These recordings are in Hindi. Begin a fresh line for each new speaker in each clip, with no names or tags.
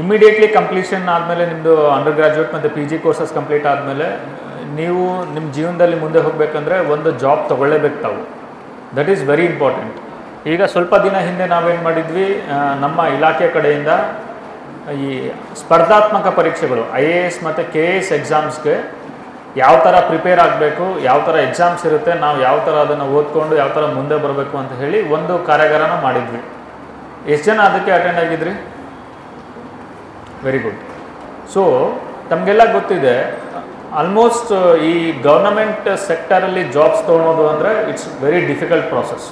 ಇಮಿಡಿಯೇಟ್ಲಿ ಕಂಪ್ಲೀಷನ್ ಆದಮೇಲೆ ನಿಮ್ಮದು ಅಂಡರ್ ಗ್ರಾಜ್ಯುಯೇಟ್ ಮತ್ತು PG ಕೋರ್ಸಸ್ ಕಂಪ್ಲೀಟ್ ಆದಮೇಲೆ ನೀವು ನಿಮ್ಮ ಜೀವನದಲ್ಲಿ ಮುಂದೆ ಹೋಗಬೇಕಂದ್ರೆ ಒಂದು ಜಾಬ್ ತೊಗೊಳ್ಳೇಬೇಕು ತಾವು. That is very important. ಈಗ ಸ್ವಲ್ಪ ದಿನ ಹಿಂದೆ ನಾವೇನು ಮಾಡಿದ್ವಿ, ನಮ್ಮ ಇಲಾಖೆ ಕಡೆಯಿಂದ ಈ ಸ್ಪರ್ಧಾತ್ಮಕ ಪರೀಕ್ಷೆಗಳು IAS ಮತ್ತು KAS ಎಕ್ಸಾಮ್ಸ್ಗೆ ಯಾವ ಥರ ಪ್ರಿಪೇರ್ ಆಗಬೇಕು, ಯಾವ ಥರ ಎಕ್ಸಾಮ್ಸ್ ಇರುತ್ತೆ, ನಾವು ಯಾವ ಥರ ಅದನ್ನು ಓದ್ಕೊಂಡು ಯಾವ ಥರ ಮುಂದೆ ಬರಬೇಕು ಅಂತ ಹೇಳಿ ಒಂದು ಕಾರ್ಯಾಗಾರನ ಮಾಡಿದ್ವಿ. ಎಷ್ಟು ಜನ ಅದಕ್ಕೆ ಅಟೆಂಡ್ ಆಗಿದ್ರಿ? Very good. ಸೊ ತಮಗೆಲ್ಲ ಗೊತ್ತಿದೆ, ಆಲ್ಮೋಸ್ಟ್ ಈ ಗೌರ್ನಮೆಂಟ್ ಸೆಕ್ಟರಲ್ಲಿ ಜಾಬ್ಸ್ ತೊಗೊಳೋದು ಅಂದರೆ ಇಟ್ಸ್ ವೆರಿ ಡಿಫಿಕಲ್ಟ್ ಪ್ರಾಸೆಸ್.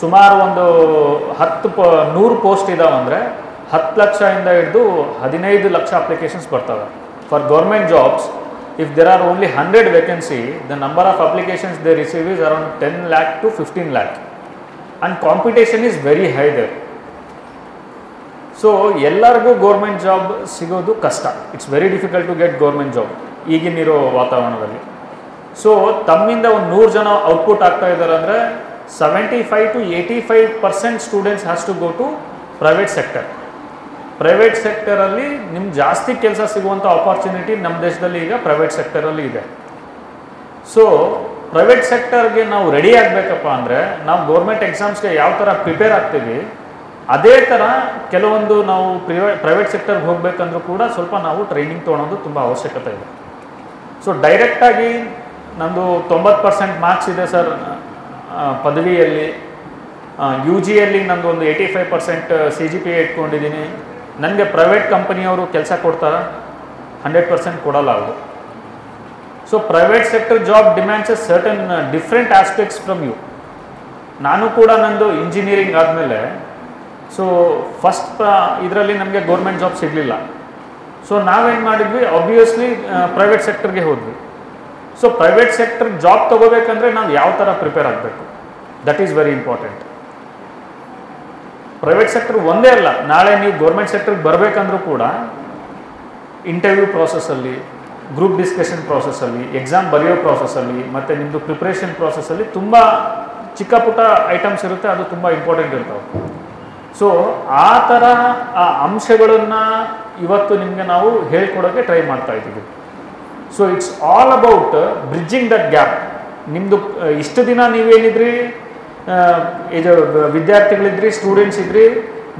ಸುಮಾರು ಒಂದು 100 ಪೋಸ್ಟ್ ಇದಾವಂದರೆ 10 ಲಕ್ಷದಿಂದ ಹಿಡಿದು 15 ಲಕ್ಷ ಅಪ್ಲಿಕೇಶನ್ಸ್ ಬರ್ತವೆ. For government jobs, if there are only 100 vacancy, the number of applications they receive is around 10 lakh to 15 lakh, and competition is very high there. So ಎಲ್ಲರಿಗೂ ಗೌರ್ಮೆಂಟ್ ಜಾಬ್ ಸಿಗೋದು ಕಷ್ಟ. It's very difficult to get government job ಈಗಿನಿರೋ ವಾತಾವರಣದಲ್ಲಿ. ಸೊ ತಮ್ಮಿಂದ ಒಂದು 100 ಜನ ಔಟ್ಪುಟ್ ಆಗ್ತಾ ಇದ್ದಾರೆ ಅಂದರೆ 75 to 85% students has to go to private sector. Private ಸೆಕ್ಟರಲ್ಲಿ ನಿಮ್ಗೆ ಜಾಸ್ತಿ ಕೆಲಸ ಸಿಗುವಂಥ ಆಪರ್ಚುನಿಟಿ ನಮ್ಮ ದೇಶದಲ್ಲಿ ಈಗ ಪ್ರೈವೇಟ್ ಸೆಕ್ಟರಲ್ಲಿ ಇದೆ. ಸೊ ಪ್ರೈವೇಟ್ ಸೆಕ್ಟರ್ಗೆ ನಾವು ರೆಡಿ ಆಗಬೇಕಪ್ಪ ಅಂದರೆ ನಾವು ಗೌರ್ಮೆಂಟ್ ಎಕ್ಸಾಮ್ಸ್ಗೆ ಯಾವ ಥರ ಪ್ರಿಪೇರ್ ಆಗ್ತೀವಿ, ಅದೇ ಥರ ಕೆಲವೊಂದು ನಾವು ಪ್ರೈವೇಟ್ ಸೆಕ್ಟರ್ಗೆ ಹೋಗಬೇಕಂದ್ರೂ ಕೂಡ ಸ್ವಲ್ಪ ನಾವು ಟ್ರೈನಿಂಗ್ ತೊಗೊಳೋದು ತುಂಬ ಅವಶ್ಯಕತೆ ಇದೆ. ಸೊ ಡೈರೆಕ್ಟಾಗಿ ನಂದು 90% ಮಾರ್ಕ್ಸ್ ಇದೆ ಸರ್ ಪದವಿಯಲ್ಲಿ, UGಯಲ್ಲಿ ನಂದು ಒಂದು 85% CGPA ಇಟ್ಕೊಂಡಿದ್ದೀನಿ, ನನಗೆ ಪ್ರೈವೇಟ್ ಕಂಪನಿಯವರು ಕೆಲಸ ಕೊಡ್ತಾರಾ? 100% ಕೊಡಲ್ಲ ಅವರು. So private sector job demands a certain different aspects from you. ನಾನು ಕೂಡ ನಂದು ಇಂಜಿನಿಯರಿಂಗ್ ಆದಮೇಲೆ ಸೊ ಫಸ್ಟ್ ಇದರಲ್ಲಿ ನಮಗೆ ಗೌರ್ಮೆಂಟ್ ಜಾಬ್ ಸಿಗಲಿಲ್ಲ. ಸೊ ನಾವೇನು ಮಾಡಿದ್ವಿ, ಆಬ್ವಿಯಸ್ಲಿ ಪ್ರೈವೇಟ್ ಸೆಕ್ಟರ್ಗೆ ಹೋದ್ವಿ. ಸೊ ಪ್ರೈವೇಟ್ ಸೆಕ್ಟರ್ ಜಾಬ್ ತೊಗೋಬೇಕಂದ್ರೆ ನಾವು ಯಾವ ಥರ ಪ್ರಿಪೇರ್ ಆಗಬೇಕು, that is very important. Private sector ಒಂದೇ ಅಲ್ಲ, ನಾಳೆ ನೀವು ಗೌರ್ಮೆಂಟ್ ಸೆಕ್ಟರ್ಗೆ ಬರಬೇಕಂದ್ರೂ ಕೂಡ ಇಂಟರ್ವ್ಯೂ ಪ್ರಾಸೆಸ್ಸಲ್ಲಿ, ಗ್ರೂಪ್ ಡಿಸ್ಕಷನ್ ಪ್ರಾಸೆಸ್ಸಲ್ಲಿ, ಎಕ್ಸಾಮ್ ಬರೆಯೋ ಪ್ರಾಸೆಸ್ಸಲ್ಲಿ ಮತ್ತು ನಿಮ್ಮದು ಪ್ರಿಪ್ರೇಷನ್ ಪ್ರಾಸೆಸ್ಸಲ್ಲಿ ತುಂಬ ಚಿಕ್ಕ ಪುಟ್ಟ ಐಟಮ್ಸ್ ಇರುತ್ತೆ, ಅದು ತುಂಬ ಇಂಪಾರ್ಟೆಂಟ್ ಇರ್ತಾವೆ. ಸೊ ಆ ಥರ ಆ ಅಂಶಗಳನ್ನು ಇವತ್ತು ನಿಮಗೆ ನಾವು ಹೇಳ್ಕೊಡೋಕ್ಕೆ ಟ್ರೈ ಮಾಡ್ತಾ ಇದ್ದೀವಿ. So it's all about bridging that gap. ನಿಮ್ಮದು ಇಷ್ಟು ದಿನ ನೀವೇನಿದ್ರಿ, ಇದು ವಿದ್ಯಾರ್ಥಿಗಳಿದ್ರಿ, ಸ್ಟೂಡೆಂಟ್ಸ್ ಇದ್ರಿ,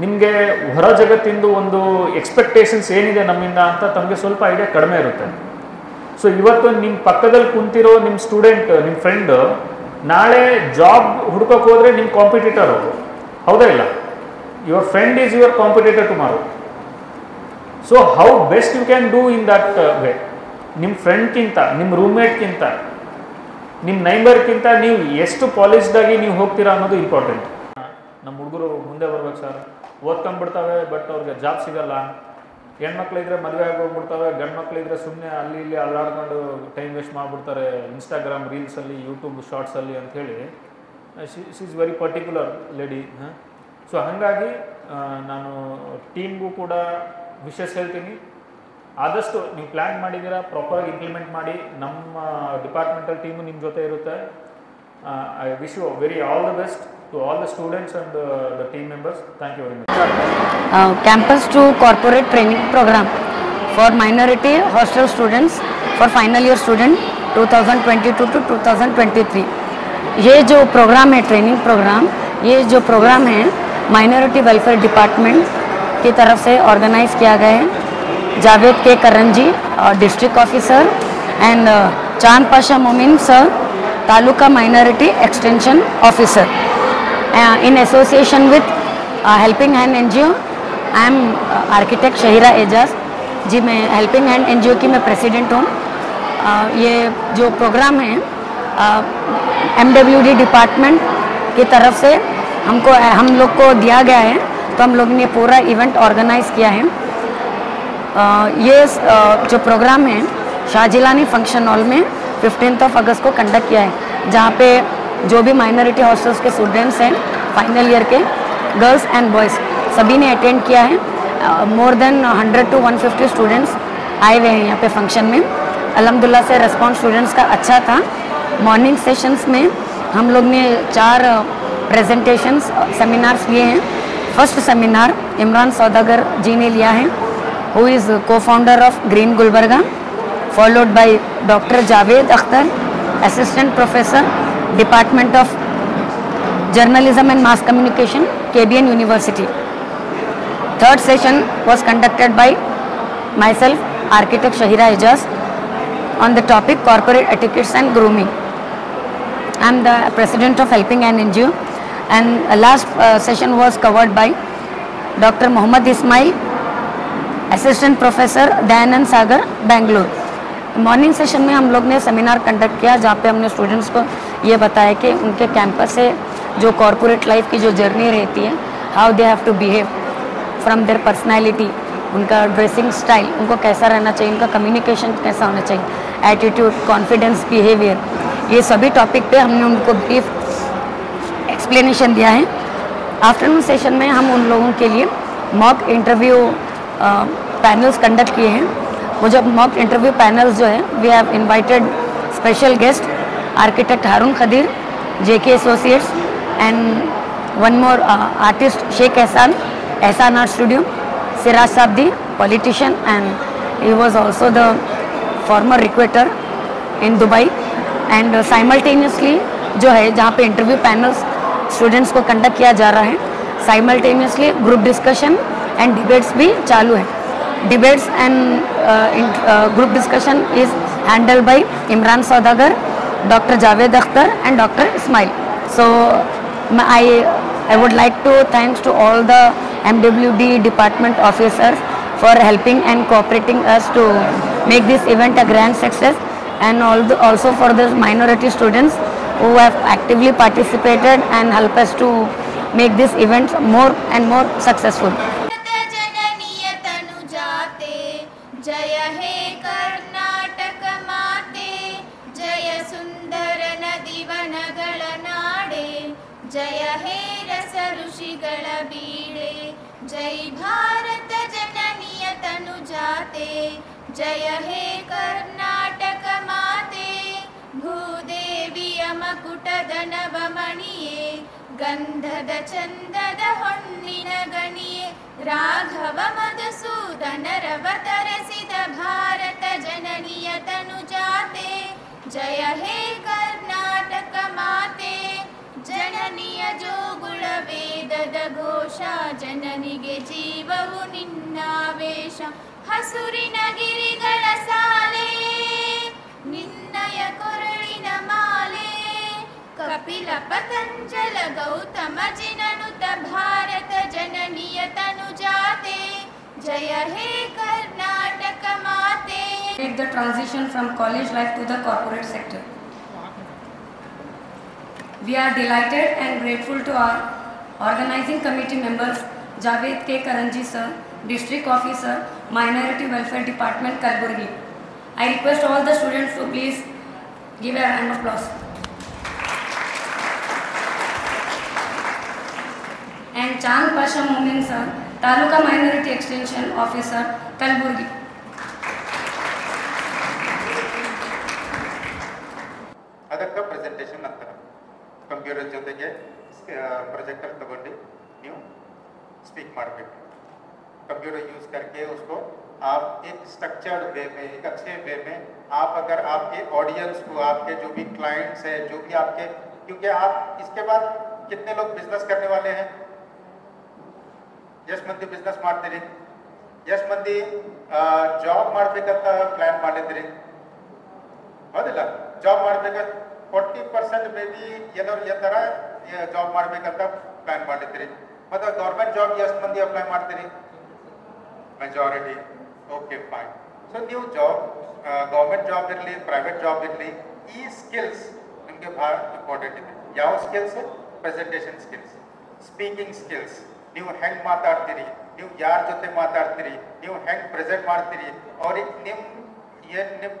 ನಿಮಗೆ ಹೊರ ಜಗತ್ತಿಂದು ಒಂದು ಎಕ್ಸ್ಪೆಕ್ಟೇಷನ್ಸ್ ಏನಿದೆ ನಮ್ಮಿಂದ ಅಂತ ತಮಗೆ ಸ್ವಲ್ಪ ಐಡಿಯಾ ಕಡಿಮೆ ಇರುತ್ತೆ. ಸೊ ಇವತ್ತು ನಿಮ್ಮ ಪಕ್ಕದಲ್ಲಿ ಕುಂತಿರೋ ನಿಮ್ಮ ಸ್ಟೂಡೆಂಟ್, ನಿಮ್ಮ ಫ್ರೆಂಡ್ ನಾಳೆ ಜಾಬ್ ಹುಡ್ಕೋಕೆ ಹೋದರೆ ನಿಮ್ಮ ಕಾಂಪಿಟೇಟರ್ ಅವರು, ಹೌದಾ ಇಲ್ಲ? Your friend is your competitor tomorrow. So how best you can do in that way. ನಿಮ್ಮ ಫ್ರೆಂಡ್ಗಿಂತ, ನಿಮ್ಮ ರೂಮ್ಮೇಟ್ಗಿಂತ, ನಿಮ್ಮ ನೈಬರ್ಗಿಂತ ನೀವು ಎಷ್ಟು ಪಾಲಿಶ್ಡಾಗಿ ನೀವು ಹೋಗ್ತೀರಾ ಅನ್ನೋದು ಇಂಪಾರ್ಟೆಂಟ್. ನಮ್ಮ ಹುಡುಗರು ಮುಂದೆ ಬರ್ಬೇಕು ಸರ್, ಓದ್ಕೊಂಡ್ಬಿಡ್ತವೆ ಬಟ್ ಅವ್ರಿಗೆ ಜಾಬ್ ಸಿಗಲ್ಲ. ಹೆಣ್ಮಕ್ಳಿದ್ರೆ ಮದುವೆ ಆಗೋಗ್ಬಿಡ್ತವೆ, ಗಂಡು ಮಕ್ಕಳಿದ್ರೆ ಸುಮ್ಮನೆ ಅಲ್ಲಿ ಇಲ್ಲಿ ಅಲ್ಲಾಡ್ಕೊಂಡು ಟೈಮ್ ವೇಸ್ಟ್ ಮಾಡಿಬಿಡ್ತಾರೆ ಇನ್ಸ್ಟಾಗ್ರಾಮ್ ರೀಲ್ಸಲ್ಲಿ, ಯೂಟ್ಯೂಬ್ ಶಾರ್ಟ್ಸಲ್ಲಿ ಅಂಥೇಳಿ. She is very particular lady. So ಹಾಗಾಗಿ ನಾನು ಟೀಮ್ಗೂ ಕೂಡ ವಿಶೇಷ ಹೇಳ್ತೀನಿ, ಆದಷ್ಟು ನೀವು ಪ್ಲ್ಯಾನ್ ಮಾಡಿದ್ದೀರಾ ಪ್ರಾಪರಾಗಿ ಇಂಪ್ಲಿಮೆಂಟ್ ಮಾಡಿ. ನಮ್ಮ ಡಿಪಾರ್ಟ್ಮೆಂಟಲ್ ಟೀಮು ನಿಮ್ಮ ಜೊತೆ ಇರುತ್ತೆ. I wish you very all the best to all the students and the team members. Thank you very much.
Campus to corporate training program for minority hostel students for final year student 2022 to 2023. ये जो प्रोग्राम है, ट्रेनिंग प्रोग्राम, ये जो प्रोग्राम है माइनॉरिटी वेलफेयर डिपार्टमेंट की तरफ से ऑर्गेनाइज किया गया है. Javed K Karan ji, district officer, and Chand Pasha Momin sir, taluka minority extension officer, in association with helping hand NGO. I am architect Shahira Ejaz ji, मैं हेल्पिंग हैंड NGO की मैं प्रेसिडेंट हूँ. ये जो प्रोग्राम है MWD डिपार्टमेंट की तरफ से हम लोग को दिया गया है, तो हम लोग ने पूरा इवेंट ऑर्गेनाइज किया है. ये जो प्रोग्राम है शाहजिलानी फंक्शन हॉल में 15 अगस्त को कंडक्ट किया है, जहाँ पे जो भी माइनॉरिटी हॉस्टल्स के स्टूडेंट्स हैं फाइनल ईयर के, गर्ल्स एंड बॉयज़ सभी ने अटेंड किया है. मोर देन 100 to 150 स्टूडेंट्स आए हुए हैं यहाँ पे फंक्शन में. अल्हम्दुलिल्लाह से रिस्पॉन्स स्टूडेंट्स का अच्छा था. मॉर्निंग सेशंस में हम लोग ने 4 प्रेजेंटेशंस सेमिनार्स लिए हैं. फर्स्ट सेमिनार इमरान सौदागर जी ने लिया है. who is co-founder of Green Gulbarga, followed by Dr. Javed Akhtar, Assistant Professor, Department of Journalism and Mass Communication, KBN University. Third session was conducted by myself, Architect Shahira Ijaz, on the topic Corporate Etiquettes and Grooming. I am the President of Helping Hand NGO, and last session was covered by Dr. Mohammad Ismail, Assistant Professor, Dayanand Sagar, Bangalore. Morning session में हम लोग ने सेमिनार कंडक्ट किया जहाँ पे हमने स्टूडेंट्स को ये बताया कि उनके कैंपस से जो कॉर्पोरेट लाइफ की जो जर्नी रहती है, how they have to behave from their personality, उनका ड्रेसिंग स्टाइल, उनको कैसा रहना चाहिए, उनका कम्युनिकेशन कैसा होना चाहिए, एटीट्यूड, कॉन्फिडेंस, बिहेवियर, ये सभी टॉपिक पे हमने उनको ब्रीफ एक्सप्लेनेशन दिया है. आफ्टरनून सेशन में हम उन लोगों के लिए मॉक इंटरव्यू पैनल्स कंडक्ट किए हैं. वो जब मॉक इंटरव्यू पैनल्स जो है, we have invited special guest architect Haroon Khadir, JK associates, and one more artist Sheikh Ehsan art studio, Siraj Sabdi, politician, and he was also the former recruiter in Dubai. And simultaneously जो है जहाँ पे इंटरव्यू पैनल्स स्टूडेंट्स को कंडक्ट किया जा रहा है, simultaneously group discussion and debates भी चालू है. Debates and group discussion is handled by Imran Saudagar, Dr. Javed Akhtar, and Dr. Ismail. So I would like to thanks to all the MWD department officers for helping and cooperating us to make this event a grand success, and also for the minority students who have actively participated and help us to make this event more and more successful.
जय हे कर्नाटक माते, जय सुंदर नदिवनಗಳ ನಾಡೆ, जय हे रस ऋषिಗಳ ಬೀಡೆ, जय भारत जननीय तनुजाते, जय हे कर्नाटक माते, भूदेविय मकुಟದ ನವಮಣಿಯೇ, ಗಂಧದ ಚಂದದ ಹೊನ್ನಿನ ಗಣಿಯೇ, ರಾಘವ ಮಧುಸೂದನ ರವತರಸಿದ ಭಾರತ ಜನನಿಯ ತನುಜಾತೆ, ಜಯ ಹೇ ಕರ್ನಾಟಕ ಮಾತೆ, ಜನನಿಯ ಜೋಗುಳ ವೇದದ ಘೋಷ, ಜನನಿಗೆ ಜೀವವು ನಿನ್ನಾವೇಶ, ಹಸುರಿನ ಗಿರಿಗಳ ಸಾಲೆ, ನಿನ್ನಯ ಕೊರಳಿನ ಮಾಲೆ, ಕಪಿಲ ಪತಂಜಲ ಗೌತಮ ಜಿನನುತ ಭಾರತ ಜನನಿಯ ತನುಜಾತೆ, ಜಯ ಹೇ ಕರ್ನಾಟಕ ಮಾತೆ.
Take the transition from college life to the corporate sector. We are delighted and grateful to our organizing committee members, Javed K. Karanji sir, District Officer, Minority Welfare Department, Kalburgi. I request all the students to please give a round of applause. And Chand Pasha Momin sir, Taluka Minority Extension Officer, Kalburgi.
ಅದಕ್ಕೆ ಪ್ರೆಸೆಂಟೇಷನ್ ಅಂತಾರೆ. ಕಂಪ್ಯೂಟರ್ ಜೊತೆಗೆ प्रोजेक्टर तगोंडी ನೀವು स्पीक ಮಾಡಬೇಕು. कंप्यूटर यूज करके उसको आप एक स्ट्रक्चर्ड वे में, एक अच्छे वे में, आप अगर आपके ऑडियंस को, आपके जो भी क्लाइंट्स हैं, जो भी आपके, क्योंकि आप इसके बाद कितने लोग बिजनेस करने वाले हैं, ಎಷ್ಟು ಮಂದಿ ಬಿಸ್ನೆಸ್ ಮಾಡ್ತೀರಿ, ಎಷ್ಟು ಮಂದಿ ಜಾಬ್ ಮಾಡಬೇಕಂತ ಪ್ಲಾನ್ ಮಾಡಿದ್ರಿ, ಹೌದಿಲ್ಲ? ಜಾಬ್ ಮಾಡಬೇಕು 40% ಮೇ ಬಿ ಎಲ್ಲರೂ ಈ ಥರ ಜಾಬ್ ಮಾಡಬೇಕಂತ ಪ್ಲಾನ್ ಮಾಡಿದ್ರಿ. ಮತ್ತು ಗೌರ್ಮೆಂಟ್ ಜಾಬ್ ಎಷ್ಟು ಮಂದಿ ಅಪ್ಲೈ ಮಾಡ್ತೀರಿ? ಮೆಜಾರಿಟಿ. Okay, fine. ಸೊ ನೀವು ಜಾಬ್, ಗೌರ್ಮೆಂಟ್ ಜಾಬ್ ಇರಲಿ, ಪ್ರೈವೇಟ್ ಜಾಬ್ ಇರಲಿ, ಈ ಸ್ಕಿಲ್ಸ್ ನಿಮಗೆ ಭಾಳ ಇಂಪಾರ್ಟೆಂಟ್ ಇದೆ. ಯಾವ skills? Presentation skills, speaking skills. ನೀವು ಹೆಂಗೆ ಮಾತಾಡ್ತೀರಿ, ನೀವು ಯಾರ ಜೊತೆ ಮಾತಾಡ್ತೀರಿ, ನೀವು ಹೆಂಗೆ ಪ್ರೆಸೆಂಟ್ ಮಾಡ್ತೀರಿ, ಅವ್ರಿಗೆ निम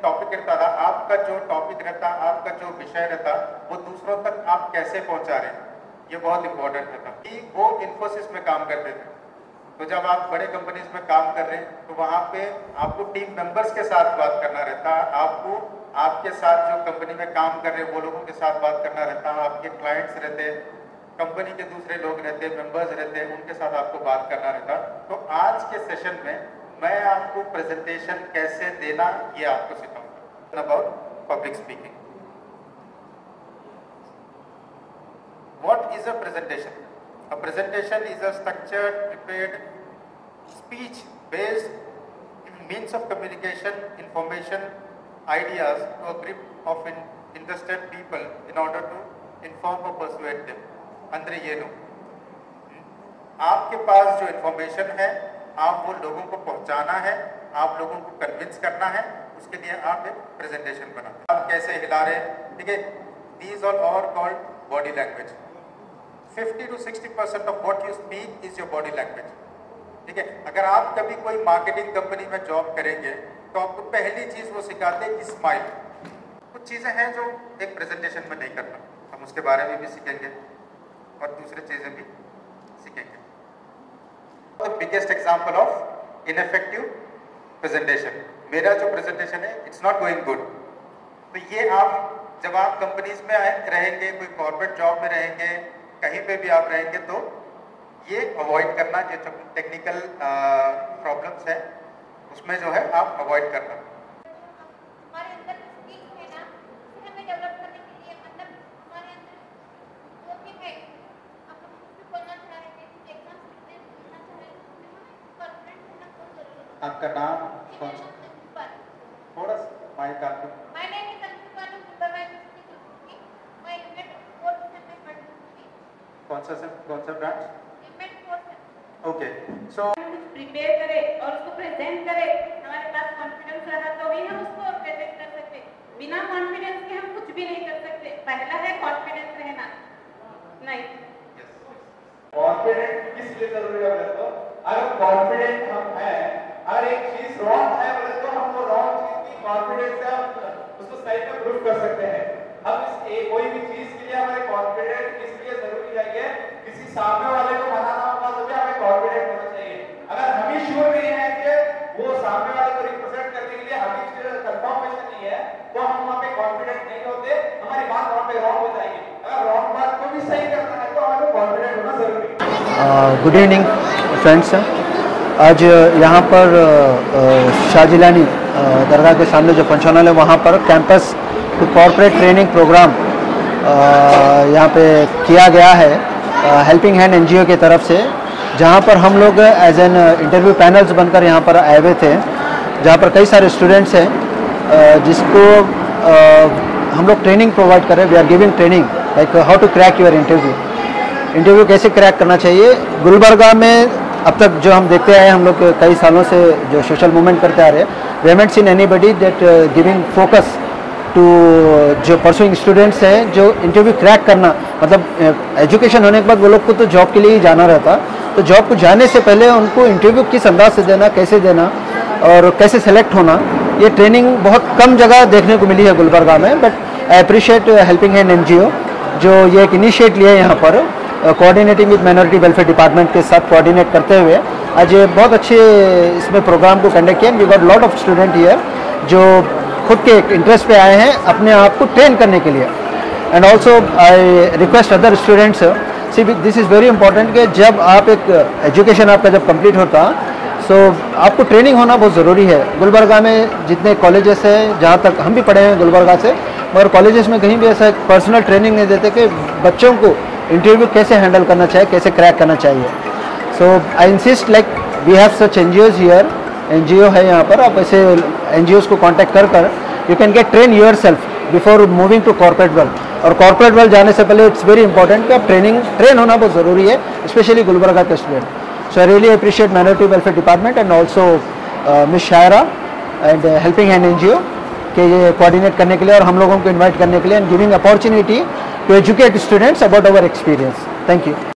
टॉपिक रहता था, आपका जो टॉपिक रहता, आपका जो विषय रहता, वो दूसरों तक आप कैसे पहुंचा रहे हैं, ये बहुत इंपॉर्टेंट रहता. कि वो इन्फोसिस में काम करते थे, तो जब आप बड़े कंपनीज में काम कर रहे हैं तो वहाँ पे आपको टीम मेंबर्स के साथ बात करना रहता, आपको आपके साथ जो कंपनी में काम कर रहे हैं वो लोगों के साथ बात करना रहता, आपके क्लाइंट्स रहते, कंपनी के दूसरे लोग रहते, मेंबर्स रहते, उनके साथ आपको बात करना रहता. तो आज के सेशन में मैं आपको प्रेजेंटेशन कैसे देना ये आपको सिखाऊंगा। About public speaking, what is a presentation? A presentation is a structured prepared speech based means of communication, information, ideas to a group of interested people in order to inform or persuade them. अंदर ये लो, आपके पास जो इंफॉर्मेशन है आप वो लोगों को पहुंचाना है, आप लोगों को कन्विंस करना है, उसके लिए आप एक प्रेजेंटेशन बनाते हैं। आप कैसे हिला रहे हैं, ठीक है, these are all called body language. 50 to 60% of what you speak is your body language. ठीक है, अगर आप कभी कोई मार्केटिंग कंपनी में जॉब करेंगे तो आपको पहली चीज वो सिखाते हैं कि स्माइल। कुछ चीजें हैं जो एक प्रेजेंटेशन में नहीं करना, हम उसके बारे में भी सीखेंगे और दूसरी चीजें भी सीखेंगे। The biggest example of ineffective presentation, मेरा जो प्रेजेंटेशन है इट्स नॉट गोइंग गुड। तो ये आप जब आप कंपनीज में रहेंगे, कोई कॉर्पोरेट जॉब में रहेंगे, कहीं पे भी आप रहेंगे, तो ये अवॉइड करना, जो टेक्निकल प्रॉब्लम्स है उसमें जो है आप अवॉइड करना।
हमारे अंदर स्किल्स है ना, उसे हमें डेवलप करने के लिए, मतलब हमारे अंदर जो भी है, आप लोग कुछ भी बोलना चाह रहे हैं, कुछ एग्जाम लिखना चाह रहे हैं, उसमें हमें कॉन्फिडेंस होना बहुत जरूरी है।
आपका नाम
मेरा नाम अंशुपाल।
थोड़ा माइक आपको।
माय नेम इज अंशुपाल, सुपरवाइजर मैं यूनिट 4 से मैं पढ़ती हूँ।
कौन सा ब्रांच? ओके, सो
कुछ प्रिपेयर करें और उसको प्रेजेंट करें, हमारे पास कॉन्फिडेंस रहा तो ही हम उसको प्रेजेंट कर सकते। बिना कॉन्फिडेंस के हम कुछ भी नहीं कर सकते। पहला है कॉन्फिडेंस रहना। नहीं,
कॉन्फिडेंट किस लिए जरूरी है बोले तो, अगर कॉन्फिडेंट हम हैं, अगर एक चीज रॉन्ग है बोले तो हम वो रॉन्ग चीज की कॉन्फिडेंस से उसको सही में प्रूव कर सकते हैं। हम कोई भी चीज के लिए हमारे कॉन्फिडेंट किस लिए जरूरी है, किसी सामने वाले को मनाना होगा तो भी हमें कॉन्फिडेंट होना चाहिए। अगर हम ही श्योर नहीं है कि वो सामने वाले को रिप्रेजेंट करने के लिए हमें कंफर्मेशन नहीं है, तो हम वहाँ पे कॉन्फिडेंट नहीं होते, हमारी बात वहाँ पे रॉन्ग हो जाएगी। अगर रॉन्ग बात को भी सही करना है तो हमें कॉन्फिडेंट होना जरूरी है।
गुड इवनिंग फ्रेंड्स, आज यहाँ पर शाहजिलानी दरगाह के सामने जो फंक्शन हॉल है वहाँ पर campus to corporate training program यहाँ पे किया गया है हेल्पिंग हैंड एनजीओ की तरफ से, जहाँ पर हम लोग एज एन इंटरव्यू पैनल्स बनकर यहाँ पर आए हुए थे, जहाँ पर कई सारे स्टूडेंट्स हैं जिसको हम लोग ट्रेनिंग प्रोवाइड कर रहे हैं। We are giving training like how to crack your interview कैसे क्रैक करना चाहिए। गुलबर्गा में अब तक जो हम देखते आए, हम लोग कई सालों से जो सोशल मूवमेंट करते आ रहे हैं, we haven't seen anybody that giving focus to जो परसुइंग स्टूडेंट्स हैं, जो इंटरव्यू क्रैक करना, मतलब एजुकेशन होने के बाद वो लोग को तो जॉब के लिए ही जाना रहता, तो जॉब को जाने से पहले उनको इंटरव्यू किस अंदाज से देना, कैसे देना और कैसे सेलेक्ट होना, ये ट्रेनिंग बहुत कम जगह देखने को मिली है गुलबर्गा में। But I appreciate helping hand NGO जो ये एक इनिशिएट लिया है यहाँ पर coordinating with minority welfare department के साथ कोऑर्डिनेट करते हुए आज ये बहुत अच्छे इसमें प्रोग्राम को कंडक्ट किया। We got lot of student here जो खुद के इंटरेस्ट पे आए हैं अपने आप को ट्रेन करने के लिए। And also I request other students, see this is very important कि जब आप एक एजुकेशन आपका जब कंप्लीट होता सो आपको ट्रेनिंग होना बहुत ज़रूरी है। गुलबर्गा में जितने कॉलेजेस हैं, जहाँ तक हम भी पढ़े हैं गुलबर्गा से, मगर कॉलेजेस में कहीं भी ऐसा पर्सनल ट्रेनिंग नहीं देते कि बच्चों को इंटरव्यू कैसे हैंडल करना चाहिए, कैसे क्रैक करना चाहिए। So I insist like we have such NGOs here, NGO है यहाँ पर, आप ऐसे एनजीओज को कांटेक्ट कर you can get train yourself before moving to corporate world. और कॉर्पोरेट वर्ल्ड जाने से पहले इट्स वेरी इंपॉर्टेंट कि आप ट्रेन होना बहुत ज़रूरी है, स्पेशली गुलबर्गा के student. So I really appreciate minority welfare department and also Miss Shaira and helping hand NGO के ये कोऑर्डिनेट करने के लिए और हम लोगों को इन्वाइट करने के लिए and giving opportunity to educate students about our experience. Thank you.